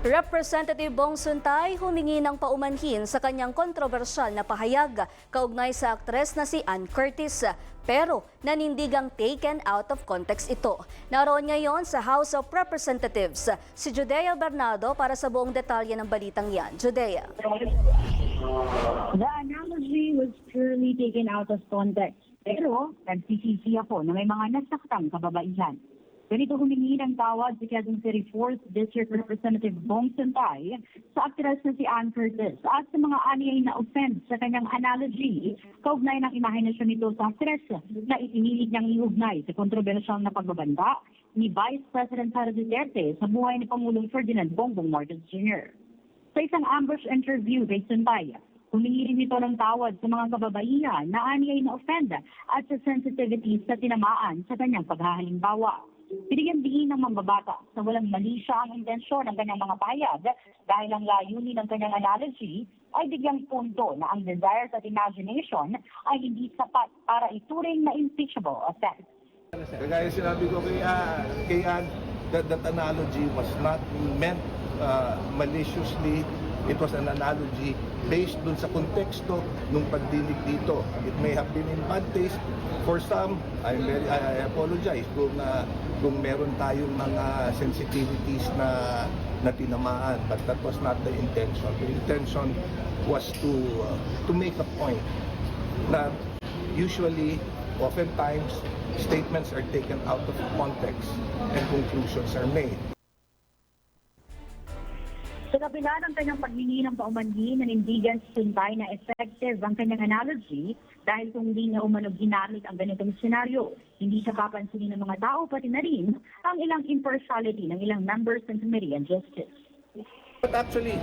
Representative Bong Suntay humingi ng paumanhin sa kanyang kontrobersyal na pahayag kaugnay sa aktres na si Ann Curtis. Pero nanindigang taken out of context ito. Naroon ngayon sa House of Representatives si Judea Bernardo para sa buong detalye ng balitang yan. Judea. The analogy was purely taken out of context. Pero nagsisisi ako na may mga nasaktang kababaihan. Ganito humingi ng tawad si Quezon City 4th District Representative Bong Suntay sa aktres na si Ann Curtis at sa mga anyay na offense sa kanyang analogy kaugnay ng imahinasyon nito sa aktres na itinilig niyang iugnay sa kontrobersyal na pagbabanda ni Vice President Sara Duterte sa buhay ni Pangulong Ferdinand Bongbong Marcos Jr. Sa isang ambush interview kay Suntay, humingi rin ito ng tawad sa mga kababaihan na anyay na offend at sa sensitivities na tinamaan sa kanyang paghahalimbawa. Binigyan din ng mambabata na walang mali siya ang intensyon ng kanyang mga pahayag dahil ang layunin ng kanyang analogy ay bigyang punto na ang desires at imagination ay hindi sapat para ituring na impeachable offense. Kagaya sinabi ko kay Ann, that analogy was not meant maliciously. It was an analogy based dun sa konteksto ng pagdinig dito. It may have been in bad taste for some. I apologize kung meron tayong mga sensitivities na tinamaan, but that was not the intention. The intention was to make a point na usually, oftentimes, statements are taken out of context and conclusions are made. Sa kabila ng kanyang paghingi ng paumanhin, nanindigan si Suntay na effective ang kanyang analogy dahil kung hindi na umano ginamit ang ganitong senaryo, hindi siya papansinin ng mga tao pati na rin ang ilang impartiality ng ilang members ng Committee on Justice. But actually,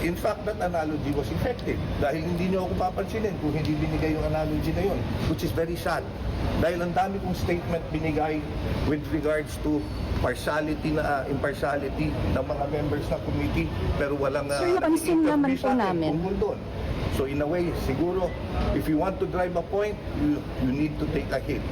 in fact, that analogy was effective dahil hindi niyo ako papansinin kung hindi binigay yung analogy na yun, which is very sad. Dahil ang dami kong statement binigay with regards to impartiality ng mga members ng committee, pero walang napansin naman po namin. So in a way, siguro, if you want to drive a point, you need to take a hit.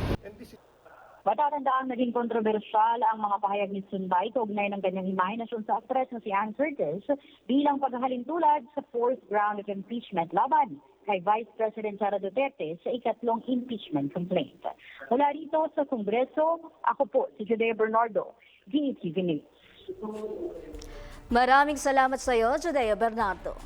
Matatandaang naging kontrobersyal ang mga pahayag ni Suntay kaugnay ng kanyang imahinasyon sa aktres na si Ann Curtis bilang paghahalintulad sa fourth round of impeachment laban kay Vice President Sara Duterte sa ikatlong impeachment complaint. Mula rito sa Kongreso, ako po si Judea Bernardo, DETV News. Maraming salamat sa iyo, Judea Bernardo.